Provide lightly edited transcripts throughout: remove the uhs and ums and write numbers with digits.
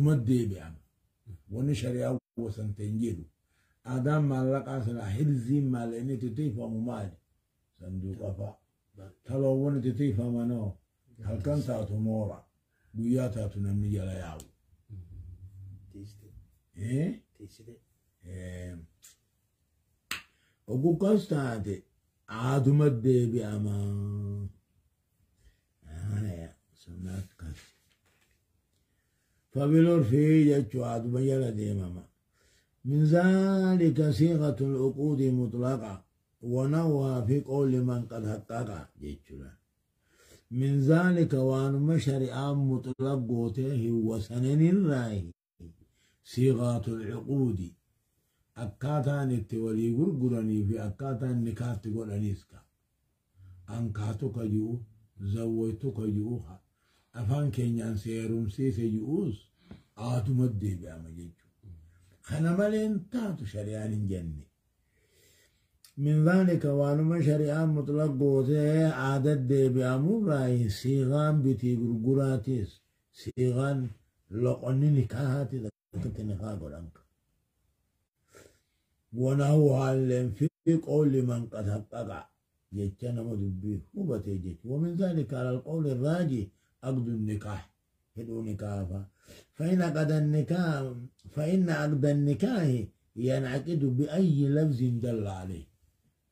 مدي بيعم ونشري وسنتنجيلو آدم مالك أصلا حلزي مال إني تطيفا ممالي صندوق أفا تلو ون تطيفا منو هل كان تاتو مورا بويا تاتو نمني جلا ياو إيه وقو كاستاتي عادو مدي بيعما يا سنات كاستي فبلور في جاتشو عادو مجالا دي ماما من ذلك صيغة العقود مطلقة ونوى في قول من قد حقق جيتشلا من ذلك وان مشرع مطلق قوته وسنن الراي صيغة العقود أكاتان التولي قرقراني في أكاتان نكات قرانيسكا أنكاتك جو زويتك جوها أفان كينيان سيروم سيسي جوز آتو مدي بأما جيتشو خنا مالين تاتو شريان جني من ذلك وانما شريان مطلق قوته عادت دي بأمور راي سيغان بتي قرقراتيس سيغان لقني نكاهاتي ذكت نكاه قرانك ونهو هالين في قول من قد حقق جيتشانا مدبيه هو بتيجي ومن ذلك على القول الراجي عقد النكاح هدو نكاها فإن عقد النكاح ينعقد بأي لفظ دل عليه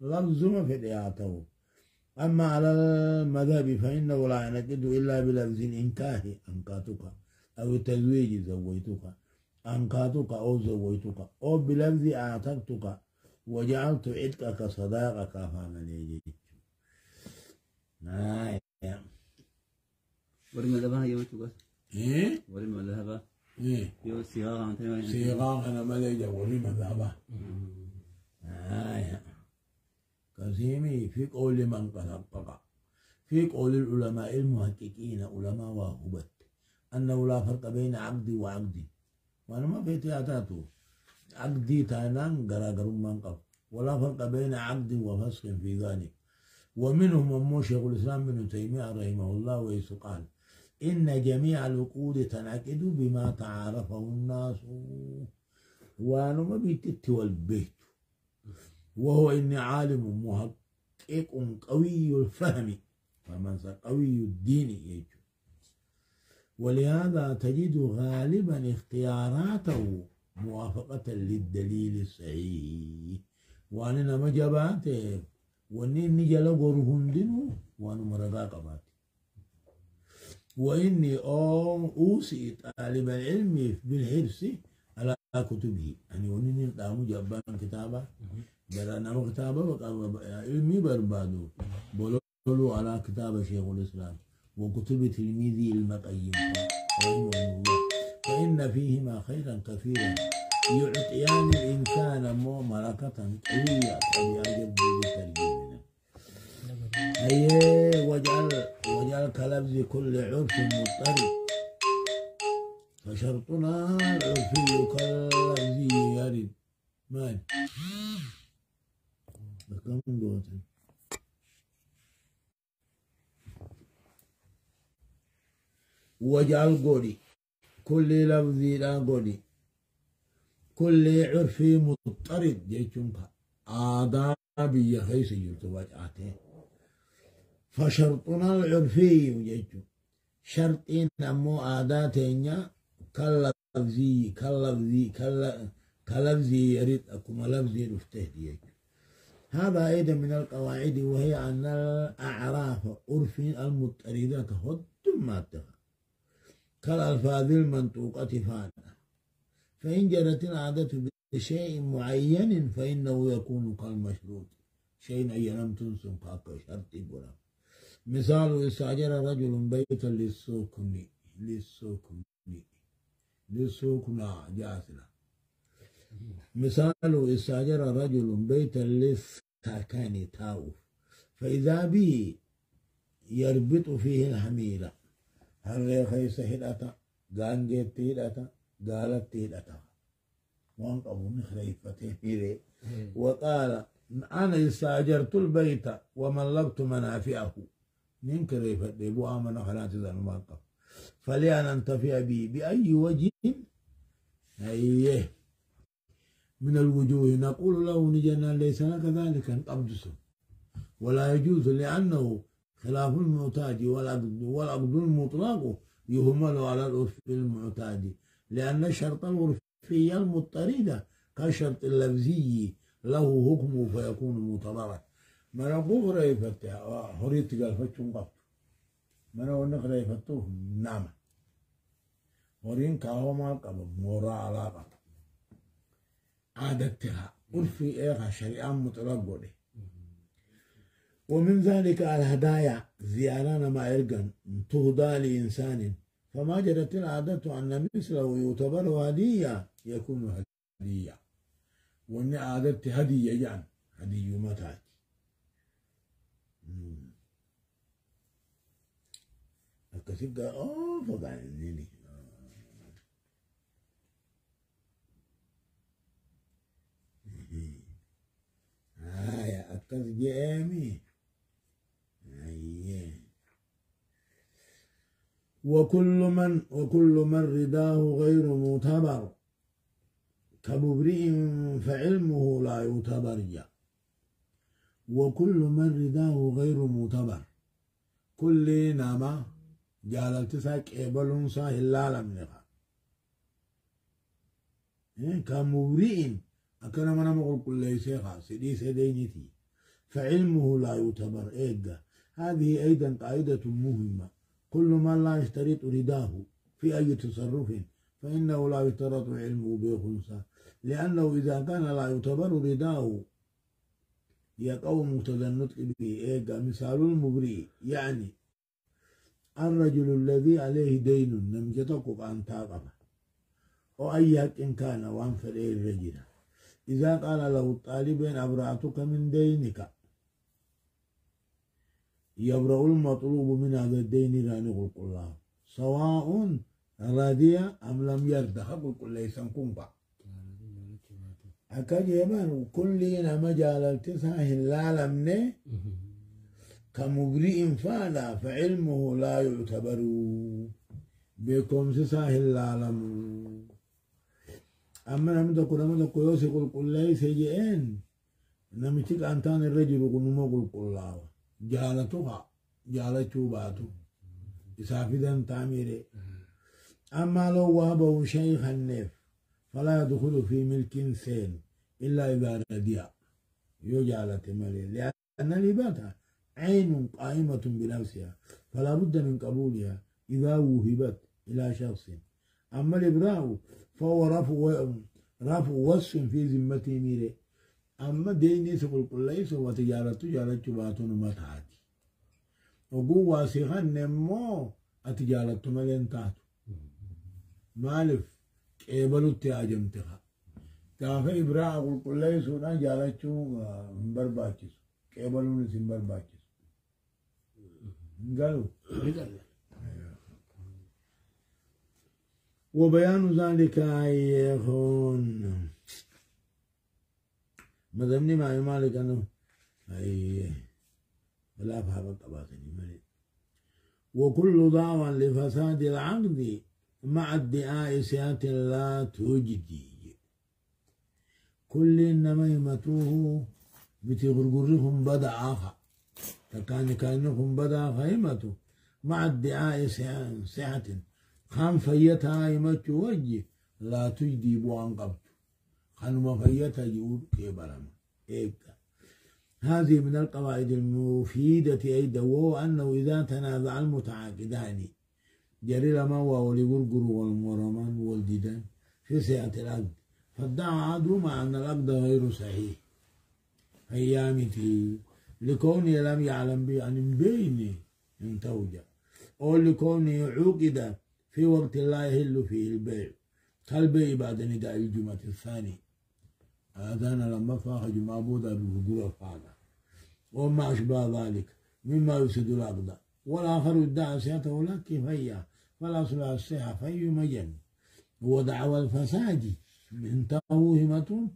لفظ ما في دياته أما على المذهب فإنه لا ينعقد إلا بلفظ إنكاه أنكاتك أو تزويج زويتك أنكاتك أو زويتك أو بلفظ أعتقتك وجعلت عتقك صداقك فمن يجي ورمى ذبها يوتيوب إيه ورمى ذهبها إيه يو صياغة مثلا صياغة أنا ملجأ ورمى ذهبها كثيري في قول من قد حقق في قول العلماء المحققين علماء وهبت أنه لا فرق بين عقد وعقد وأنا ما في تياتاتو عقدي تانان غراغر من قبل ولا فرق بين عقد وفسخ في ذلك ومنهم أمو شيخ الإسلام بن تيمية رحمه الله ويسقال إن جميع العقود تنعقد بما تعارفه الناس وأنا ما بيتت والبيت وهو إني عالم محقق قوي الفهم فمن قوي الدين يجو ولهذا تجد غالبا اختياراته موافقة للدليل الصحيح وأنا ما جباته وإني نجلا غرهن دينه وأنا مرقا قباتي وإني أوصي طالب العلم بالحرص على كتبه يعني وإني نقام جبان كتابة برانا كتابة بقى علمي بربادو بولو على كتاب شيخ الإسلام وكتب تلميذي المقيم رحمه الله فإن فيهما خيرا كثيرا يعطيان الإنسان ملكة قوية فليعجب بترجمنا أيه وجعل كلفظ كل عرف مضطرب فشرطنا العرفي كاللفظ يرد مال بكم دوتن وجعل قولي كل لفظ لا قولي كل عرفي مضطرد جيتشنك آدابي يخيس يرتبط آته فشرطنا العرفي جيتشو شرطين أمو آداتين كلفظي يريد أكما لفظي نفته جيتشو هذا أيضا من القواعد وهي أن الأعراف عرف المضطردة هد ما اتفق كالألفاظ المنطوقة فانا فإن جرت العادة بشيء معين فإنه يكون كالمشروط شيء أي لم تنسم كشرط بلا مثال استأجر رجل بيتا للسكنى جاسنا مثال استأجر رجل بيتا للسكن تاوف فإذا به يربط فيه الحميرة هل خيس هدأتا غانجت هدأتا قالت هدأتا وانقبوا من خليفته وقال أنا استأجرت البيت وملكت منافعه من كريفة ديبو آمن خلات ذا الموقف فلأن أنتفع به بأي وجه أيه من الوجوه نقول له نجنا ليس لك ذلك أن تقدسه ولا يجوز لأنه خلاف المعتاد والعقد المطلق يهمل على العرف المعتاد لأن الشرط العرفي المضطرد كالشرط اللفظي له حكمه فيكون معتبرا من أقول رأيفته هريت قال فتشون قط من أقول نقرأ فتوه نعم هرين كاهو ما قبل مورا علاقة عادتها عرفي إيغا شريعة مطلق ومن ذلك الهدايا زياران ما يرقن تهدى لإنسان فما جرت العادة أن مثله يعتبر هدية يكون هدية وأن عادت هدية يعني هدية ما تأتي الكثير قال فقعني يا أكثر جامي وكل من رداه غير معتبر كمبرئ فعلمه لا يعتبر جاء وكل من رداه غير معتبر كل نما جالت ساك إبلون ساهل العالم لها كمبرئ أكنا منا مقول كل شيء سيدي سيدينتي فعلمه لا يعتبر إيجا هذه أيضا قاعدة مهمة كل من لا يشترط رداه في أي تصرف فإنه لا يشترط علمه بخنثى لأنه إذا كان لا يعتبر رداه يقوى مقتضى النطق به إيجا مثال المبرئ يعني الرجل الذي عليه دين لم يتقف عن تاقفه وأي حق كان وعن فرئ الرجل إذا قال له الطالبين أبرأتك من دينك يبرأ المطلوب من هذا الدين لا نقول الله سواء رضي أم لم يرضى قل كل ليس كنبا أكاد يبان كلنا مجال التساه العالم كمبرئ فعلا فعلمه لا يعتبر بكم تساه العالم أما نمدك يوسف قل كل ليس جئين نمتك أنتان الرجل قل نمو قل الله جالتها جالته باتو إسافدا تعميري أما لو وهبه شيخ النف فلا يدخل في ملك سين إلا إذا رديا يجعل تمالي لأن الهبات عين قائمة بنفسها فلا بد من قبولها إذا وهبت إلى شخص أما الإبراء فهو رفع وصف في ذمته ميري أما ديني سقل كل ليس وتجارته جالته باتون متعاتي وقوة سيخان نمو أتجارته ملين تاتو مالف كيبلو تياجمتها تافي إبراء قل كل ليس ونا جالته مبرباكس كيبلو نسي مبرباكس قالوا وبيان ذلك يكون مذمني ما يمالك أنه ولا فهم الطباطني ملك وكل دعوى لفساد العقد مع ادعاء سيئة لا تجدي كل إنما يمتوه بتغرغرهم بدا آخر كأنكم بدا خيمته مع ادعاء سيئة خان فيتها يمت وجه لا تجدي بوان قبط خان ما فيتها يقول كيبرما هذه من القواعد المفيدة أيضا وهو أنه إذا تنازع المتعاقدان جري لما هو وليقرقر والمرمان والديدان في سيئة العقد فادعى عدوما أن العقد غير صحيح أيامته لكونه لم يعلم به عن بينه انتوجا أو لكونه عقد في وقت لا يهل فيه البيع كالبيع بعد نداء الجمعة الثاني أذان لما فاخج معبودا بالرجوع الفاقة وما أشبه ذلك مما يفسد العقد والآخر ادعى سيئته لا كفاية فلا صلاة الصحة فأي مجن هو دعوى الفساد من توهمة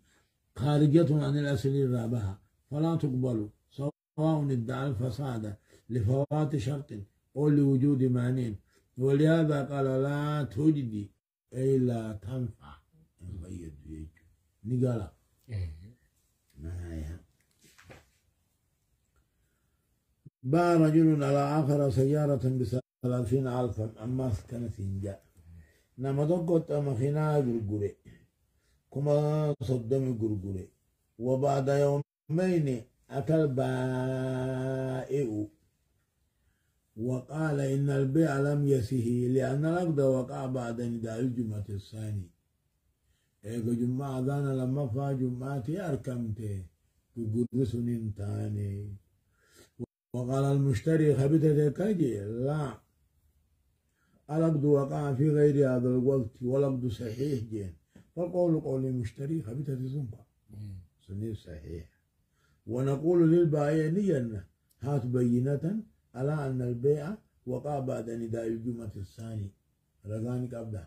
خارجة عن الأصل الرابحة فلا تقبل سواء ادعى الفساد لفوات شرط أو لوجود مانع ولهذا قال لا تجدي أي لا تنفع نقال نهاية باع رجل على آخر سيارة ب30,000 أما كانت جاء نما دقت مخينا غرغري كما صدم غرغري وبعد يومين أتى البائع وقال إن البيع لم يسه لأن العقد وقع بعد نداء الجمعة الثاني إيجو جمعة ذانا لما فا جمعتي أركمتي بقرسن تاني وقال المشتري خبيثة كاجي لا العقد وقع في غير هذا الوقت والعقد صحيح جين فالقول قول المشتري خبيثة زنبا سنين صحيح ونقول للبائع نينا هات بينة على أن البيع وقع بعد نداء الجمعة الثاني رغاني قبله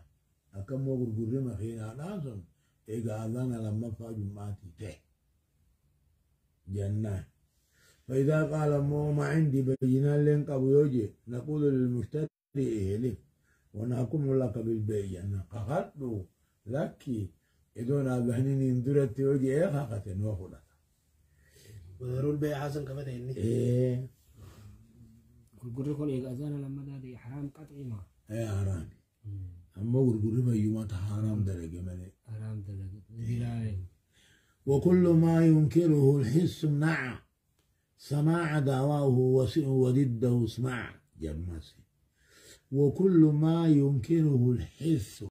أكم وغرغر مخينا ناسون إيجا أذانا لما فا جمعتي ته جنة فإذا قال ما عندي بينة لين قبو يوجي نقول للمشتري إهلي ونحكم لك بالبيع أنا قهدو لكي إذن أبهنين اندرت يوجي إيه خاقتين وخلت وذروا البيع حسن كمان إني إيه غرغر يكون إذن لما دادي حرام قطعي ما إيه حرام أما غرغر ما يوم حرام درجة مالي حرام درجة وكل ما ينكره الحس مع سماع دعواه وضده اسمع جماسي وكل ما ينكره الحس